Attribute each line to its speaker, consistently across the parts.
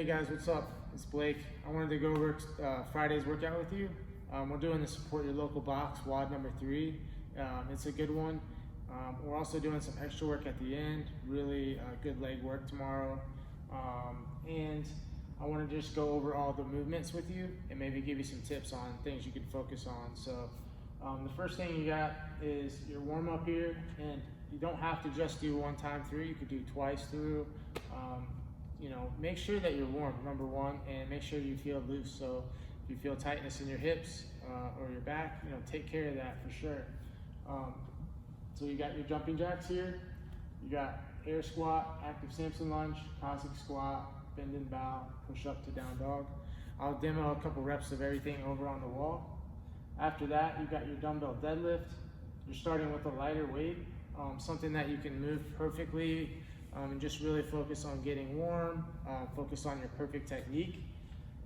Speaker 1: Hey guys, what's up? It's Blake. I wanted to go over Friday's workout with you. We're doing the support your local box WOD number 3. It's a good one. We're also doing some extra work at the end, really good leg work tomorrow. And I want to just go over all the movements with you and maybe give you some tips on things you can focus on. So the first thing you got is your warm up here, and you don't have to just do 1 time through. You could do twice through. Make sure that you're warm, number one, and make sure you feel loose. So if you feel tightness in your hips or your back, take care of that for sure. So you got your jumping jacks here. You got air squat, active Samson lunge, Cossack squat, bend and bow, push up to down dog. I'll demo a couple reps of everything over on the wall. After that, you got your dumbbell deadlift. You're starting with a lighter weight, something that you can move perfectly, and just really focus on getting warm, focus on your perfect technique.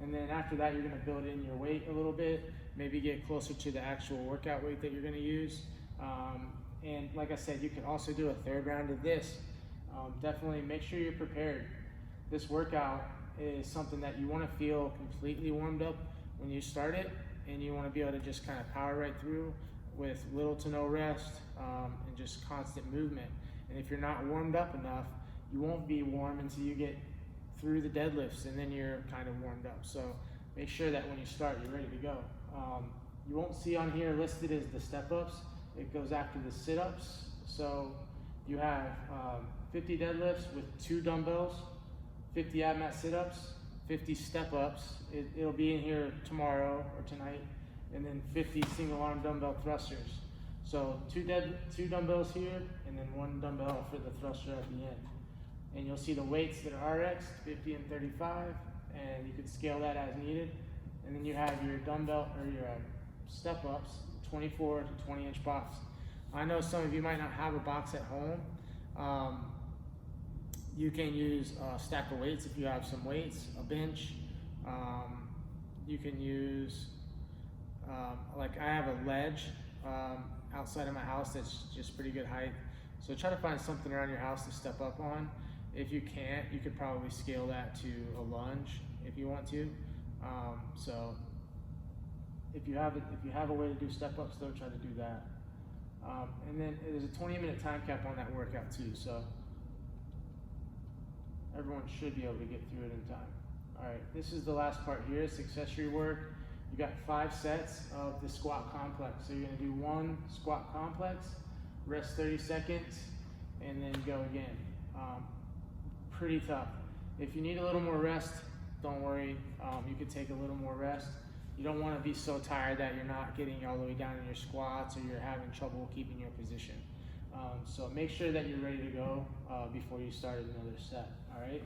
Speaker 1: And then after that, you're gonna build in your weight a little bit, maybe get closer to the actual workout weight that you're gonna use. And like I said, you can also do a 3rd round of this. Definitely make sure you're prepared. This workout is something that you wanna feel completely warmed up when you start it, and you wanna be able to just kind of power right through with little to no rest, and just constant movement. And if you're not warmed up enough, you won't be warm until you get through the deadlifts, and then you're kind of warmed up. So make sure that when you start, you're ready to go. You won't see on here listed as the step-ups. It goes after the sit-ups. So you have 50 deadlifts with 2 dumbbells, 50 ab mat sit-ups, 50 step-ups. It'll be in here tomorrow or tonight, and then 50 single arm dumbbell thrusters. So 2 dumbbells here, and then 1 dumbbell for the thruster at the end. And you'll see the weights that are RX, 50 and 35, and you can scale that as needed. And then you have your dumbbell or your step-ups, 24 to 20 inch box. I know some of you might not have a box at home. You can use a stack of weights if you have some weights, a bench. You can use, like I have a ledge outside of my house that's just pretty good height. So try to find something around your house to step up on. If you can't, you could probably scale that to a lunge if you want to. So if you have a way to do step-ups, though, try to do that. And then there's a 20-minute time cap on that workout too, so everyone should be able to get through it in time. All right, this is the last part here, it's accessory work. You got 5 sets of the squat complex. So you're gonna do 1 squat complex, rest 30 seconds, and then go again. Pretty tough. If you need a little more rest, don't worry. You could take a little more rest. You don't want to be so tired that you're not getting all the way down in your squats or you're having trouble keeping your position. So make sure that you're ready to go before you start another set, all right?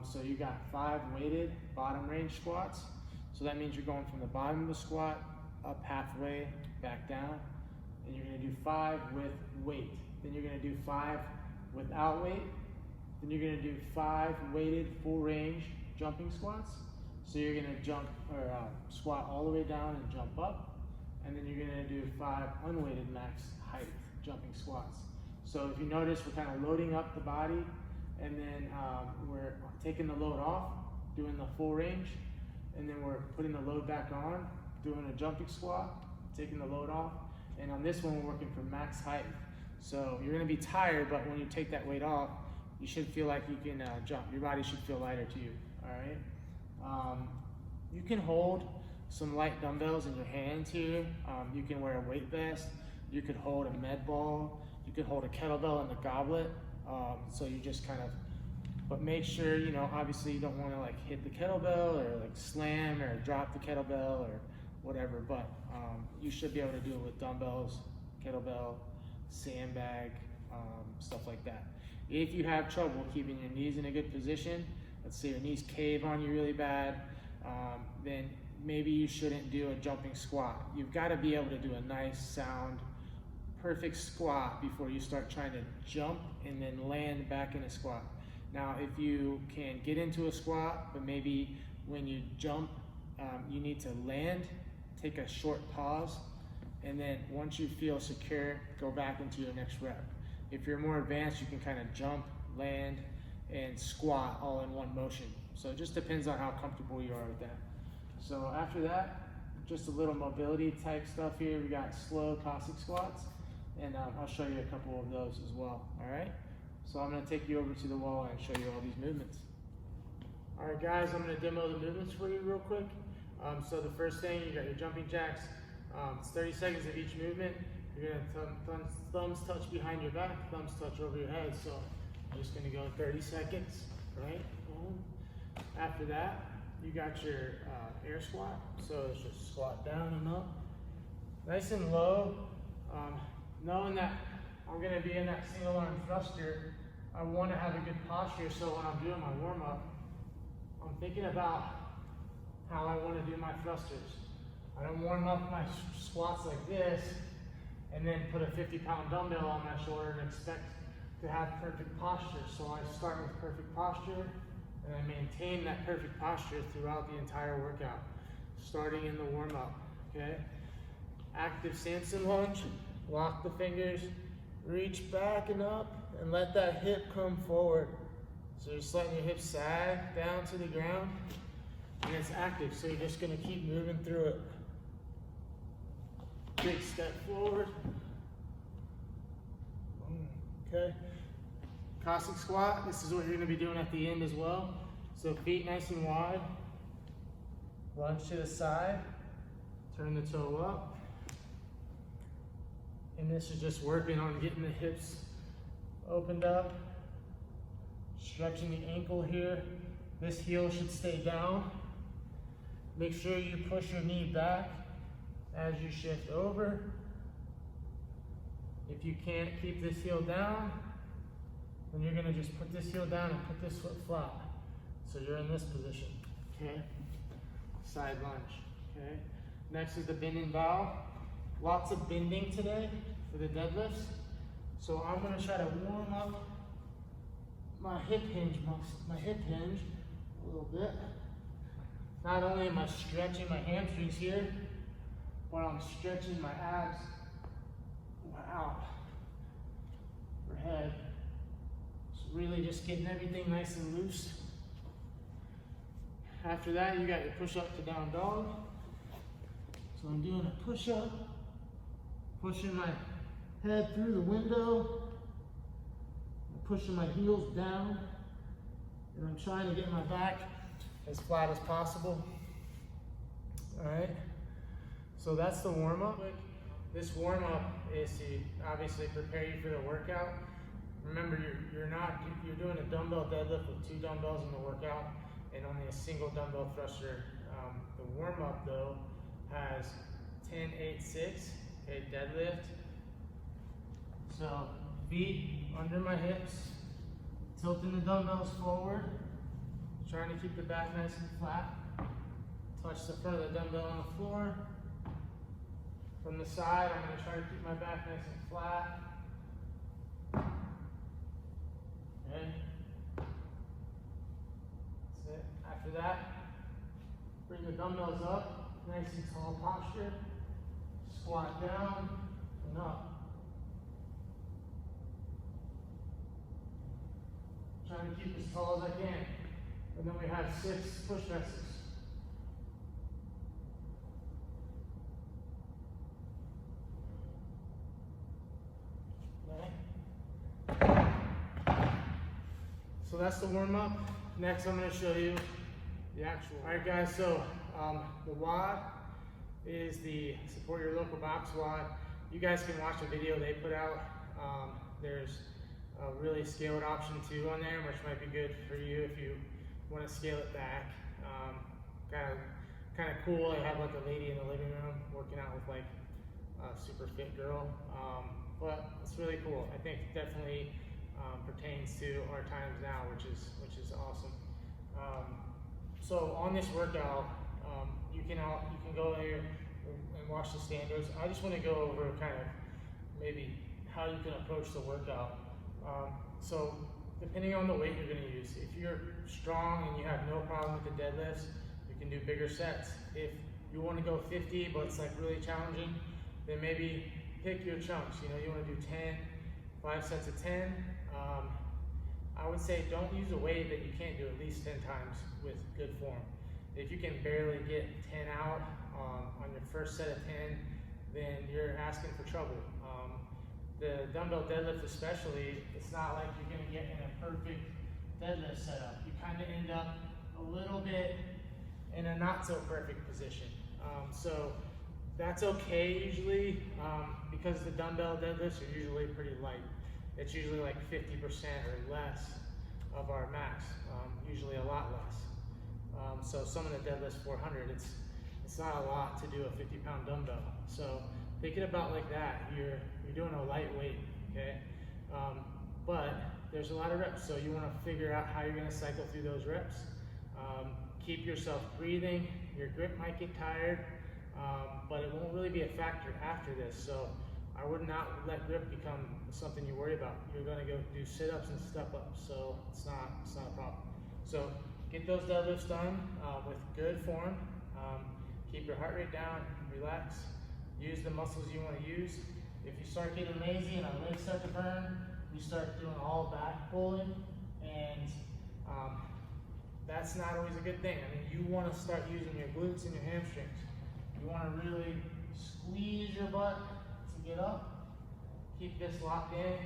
Speaker 1: So you got 5 weighted bottom range squats. So that means you're going from the bottom of the squat up halfway, back down, and you're gonna do 5 with weight. Then you're gonna do 5 without weight. Then you're gonna do 5 weighted full range jumping squats. So you're gonna jump or squat all the way down and jump up. And then you're gonna do 5 unweighted max height jumping squats. So if you notice, we're kind of loading up the body, and then we're taking the load off, doing the full range, and then we're putting the load back on, doing a jumping squat, taking the load off. And on this one, we're working for max height. So you're gonna be tired, but when you take that weight off, you should feel like you can jump. Your body should feel lighter to you, all right? You can hold some light dumbbells in your hands here. You can wear a weight vest. You could hold a med ball. You could hold a kettlebell in the goblet. So you just kind of, but make sure, obviously you don't want to like hit the kettlebell or like slam or drop the kettlebell or whatever, but you should be able to do it with dumbbells, kettlebell, sandbag, stuff like that. If you have trouble keeping your knees in a good position, let's say your knees cave on you really bad, then maybe you shouldn't do a jumping squat. You've got to be able to do a nice, sound, perfect squat before you start trying to jump and then land back in a squat. Now, if you can get into a squat, but maybe when you jump, you need to land, take a short pause, and then once you feel secure, go back into your next rep. If you're more advanced, you can kind of jump, land, and squat all in one motion. So it just depends on how comfortable you are with that. So after that, just a little mobility type stuff here. We got slow Cossack squats, and I'll show you a couple of those as well, all right? So I'm gonna take you over to the wall and show you all these movements. All right, guys, I'm gonna demo the movements for you real quick. So the first thing, you got your jumping jacks. It's 30 seconds of each movement. You're gonna thumbs touch behind your back, thumbs touch over your head. So I'm just gonna go 30 seconds, right? Boom. After that, you got your air squat. So it's just squat down and up, nice and low. Knowing that I'm gonna be in that single arm thruster, I wanna have a good posture. So when I'm doing my warm up, I'm thinking about how I wanna do my thrusters. I don't warm up my squats like this and then put a 50-pound dumbbell on my shoulder and expect to have perfect posture. So I start with perfect posture and I maintain that perfect posture throughout the entire workout, starting in the warm up, okay? Active Samson lunge, lock the fingers, reach back and up and let that hip come forward. So you're just letting your hips sag down to the ground and it's active. So you're just gonna keep moving through it. Big step forward. Okay. Cossack squat, this is what you're gonna be doing at the end as well. So feet nice and wide. Lunge to the side. Turn the toe up. And this is just working on getting the hips opened up. Stretching the ankle here. This heel should stay down. Make sure you push your knee back as you shift over. If you can't keep this heel down, then you're gonna just put this heel down and put this foot flat. So you're in this position, okay? Side lunge, okay? Next is the bend and bow. Lots of bending today for the deadlifts. So I'm gonna try to warm up my hip hinge a little bit. Not only am I stretching my hamstrings here, but I'm stretching my abs out overhead. So really just getting everything nice and loose. After that, you got your push up to down dog. So I'm doing a push up, pushing my head through the window, pushing my heels down, and I'm trying to get my back as flat as possible. All right, so that's the warm up. This warm up is to obviously prepare you for the workout. Remember, you're doing a dumbbell deadlift with 2 dumbbells in the workout and only a single dumbbell thruster. The warm up though has 10, 8, 6, okay, deadlift. So feet under my hips, tilting the dumbbells forward, trying to keep the back nice and flat. Touch the front of the dumbbell on the floor. From the side, I'm going to try to keep my back nice and flat. Okay. That's it. After that, bring the dumbbells up, nice and tall posture. Squat down and up. Trying to keep as tall as I can. And then we have 6 push presses. Okay. So that's the warm up. Next I'm going to show you the actual. Alright guys, so the WOD is the support your local box WOD. You guys can watch the video they put out. There's a really scaled option too on there, which might be good for you if you want to scale it back. Kind of cool. I have like a lady in the living room working out with like a super fit girl, but it's really cool. I think it definitely pertains to our times now, which is awesome. So on this workout, you can go here and watch the standards. I just want to go over kind of maybe how you can approach the workout. So depending on the weight you're going to use, if you're strong and you have no problem with the deadlifts, you can do bigger sets. If you want to go 50 but it's like really challenging, then maybe pick your chunks. You know, you want to do 10, 5 sets of 10. I would say don't use a weight that you can't do at least 10 times with good form. If you can barely get 10 out on your first set of 10, then you're asking for trouble. The dumbbell deadlift especially, it's not like you're gonna get in a perfect deadlift setup. You kind of end up a little bit in a not so perfect position. So that's okay usually, because the dumbbell deadlifts are usually pretty light. It's usually like 50% or less of our max, usually a lot less. So some of the deadlifts 400, it's not a lot to do a 50-pound dumbbell. So think it about like that. You're doing a lightweight, okay? But there's a lot of reps, so you want to figure out how you're going to cycle through those reps. Keep yourself breathing. Your grip might get tired, but it won't really be a factor after this. So I would not let grip become something you worry about. You're going to go do sit-ups and step-ups, so it's not a problem. So get those deadlifts done with good form. Keep your heart rate down, relax, use the muscles you want to use. If you start getting lazy and our legs start to burn, you start doing all back pulling, and that's not always a good thing. I mean, you want to start using your glutes and your hamstrings. You want to really squeeze your butt to get up. Keep this locked in,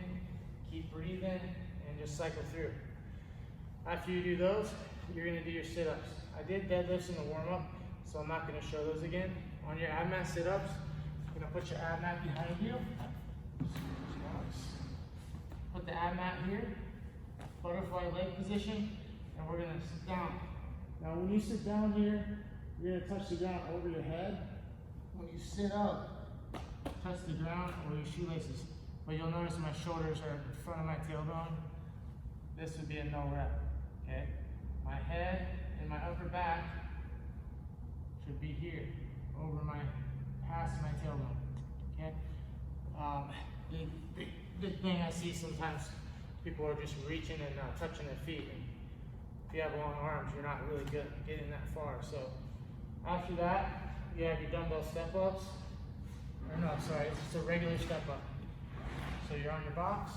Speaker 1: keep breathing, and just cycle through. After you do those, you're going to do your sit-ups. I did deadlifts in the warm-up, so I'm not going to show those again. On your ab mat sit-ups, you're going to put your ab mat behind you. Put the ab mat here, butterfly leg position, and we're going to sit down. Now when you sit down here, you're going to touch the ground over your head. When you sit up, touch the ground or your shoelaces. But you'll notice my shoulders are in front of my tailbone. This would be a no rep, okay? My head and my upper back should be here, past my tailbone, okay? Big thing I see sometimes, people are just reaching and touching their feet. And if you have long arms, you're not really good at getting that far. So after that, you have your dumbbell step-ups. Or no, sorry, it's just a regular step-up. So you're on your box,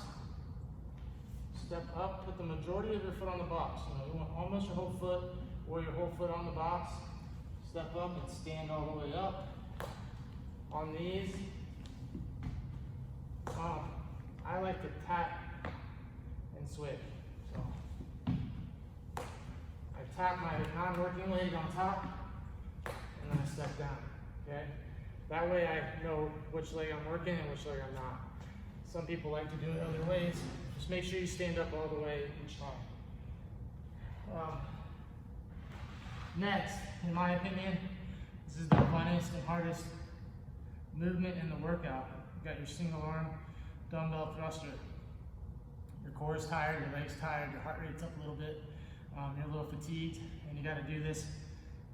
Speaker 1: step up, put the majority of your foot on the box. You want almost your whole foot or your whole foot on the box. Step up and stand all the way up. On these, I like to tap and switch. So I tap my non-working leg on top, and then I step down, okay? That way I know which leg I'm working and which leg I'm not. Some people like to do it other ways. Just make sure you stand up all the way each time. Next, in my opinion, this is the funnest and hardest movement in the workout. You got your single arm dumbbell thruster. Your core is tired, your leg's tired, your heart rate's up a little bit, you're a little fatigued, and you got to do this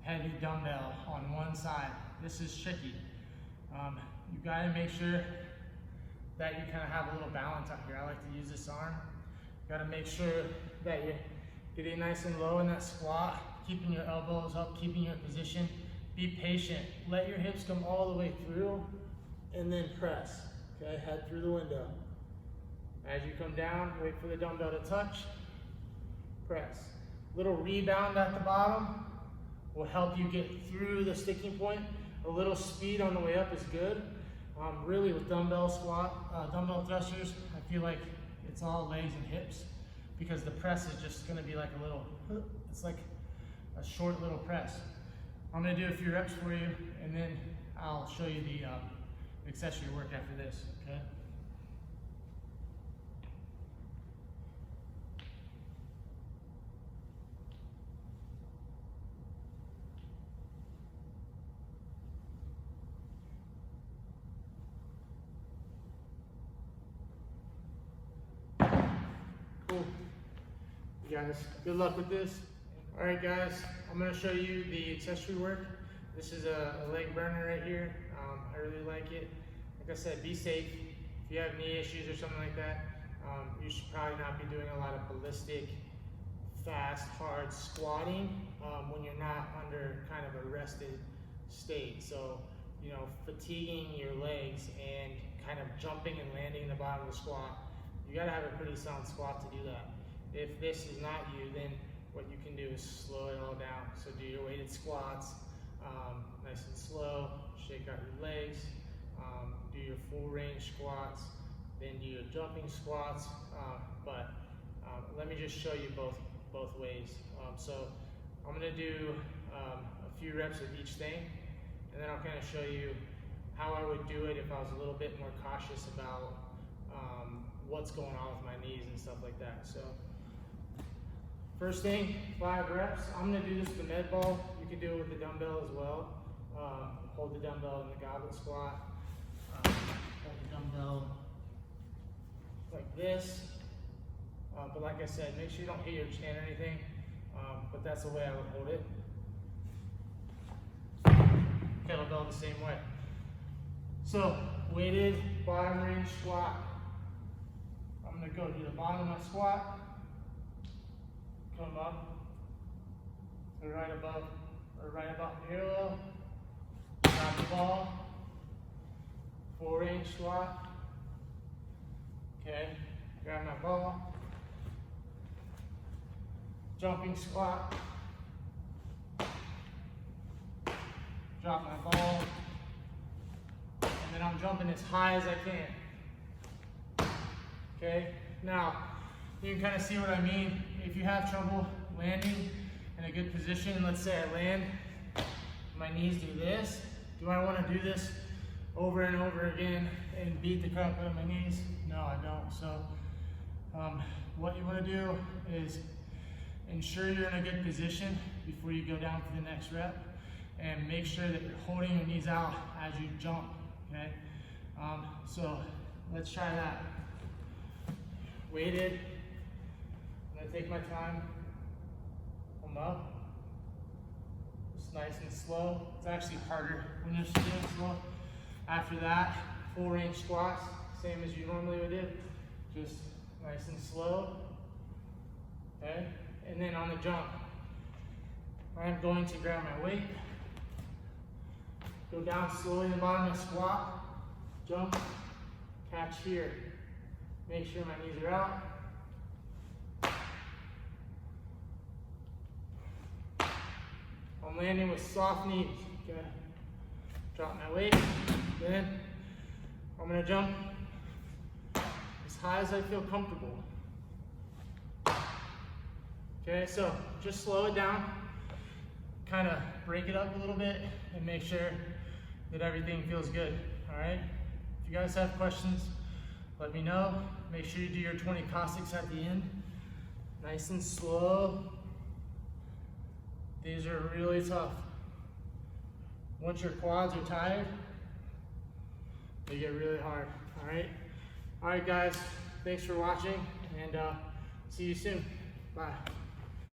Speaker 1: heavy dumbbell on one side. This is tricky. You got to make sure that you kind of have a little balance out here. I like to use this arm. You got to make sure that you're getting nice and low in that squat, keeping your elbows up, keeping your position. Be patient. Let your hips come all the way through, and then press. Okay, head through the window. As you come down, wait for the dumbbell to touch. Press. Little rebound at the bottom will help you get through the sticking point. A little speed on the way up is good. Really with dumbbell thrusters, I feel like it's all legs and hips because the press is just gonna be like a little, it's like a short little press. I'm gonna do a few reps for you and then I'll show you the accessory work after this, okay? Cool. You guys, good luck with this. All right, guys, I'm gonna show you the accessory work. This is a leg burner right here. I really like it. Like I said, be safe. If you have knee issues or something like that, you should probably not be doing a lot of ballistic, fast, hard squatting when you're not under kind of a rested state. So, you know, fatiguing your legs and kind of jumping and landing in the bottom of the squat. You gotta have a pretty sound squat to do that. If this is not you, then what you can do is slow it all down. So do your weighted squats, nice and slow, shake out your legs, do your full range squats, then do your jumping squats, let me just show you both ways. So I'm gonna do a few reps of each thing, and then I'll kind of show you how I would do it if I was a little bit more cautious about what's going on with my knees and stuff like that. So first thing, 5 reps. I'm gonna do this with the med ball. You can do it with the dumbbell as well. Hold the dumbbell in the goblet squat. Hold the dumbbell like this. But like I said, make sure you don't hit your chin or anything. But that's the way I would hold it. Kettlebell the same way. So, weighted bottom range squat. I'm gonna go to the bottom of my squat, come up, so right above parallel, grab the ball, full range squat. Okay, grab my ball, jumping squat, drop my ball, and then I'm jumping as high as I can. Okay, now you can kind of see what I mean. If you have trouble landing in a good position, let's say I land, my knees do this. Do I want to do this over and over again and beat the crap out of my knees? No, I don't. So what you want to do is ensure you're in a good position before you go down for the next rep, and make sure that you're holding your knees out as you jump, okay? So let's try that. Weighted, I'm gonna take my time, come up, just nice and slow. It's actually harder when you're doing slow. After that, full range squats, same as you normally would do, just nice and slow, okay? And then on the jump, I'm going to grab my weight, go down slowly in the bottom of my squat, jump, catch here. Make sure my knees are out. I'm landing with soft knees, okay? Drop my weight, then I'm gonna jump as high as I feel comfortable. Okay, so just slow it down, kind of break it up a little bit, and make sure that everything feels good, all right? If you guys have questions, let me know. Make sure you do your 20 caustics at the end. Nice and slow. These are really tough. Once your quads are tired, they get really hard, all right? All right, guys, thanks for watching, and see you soon. Bye.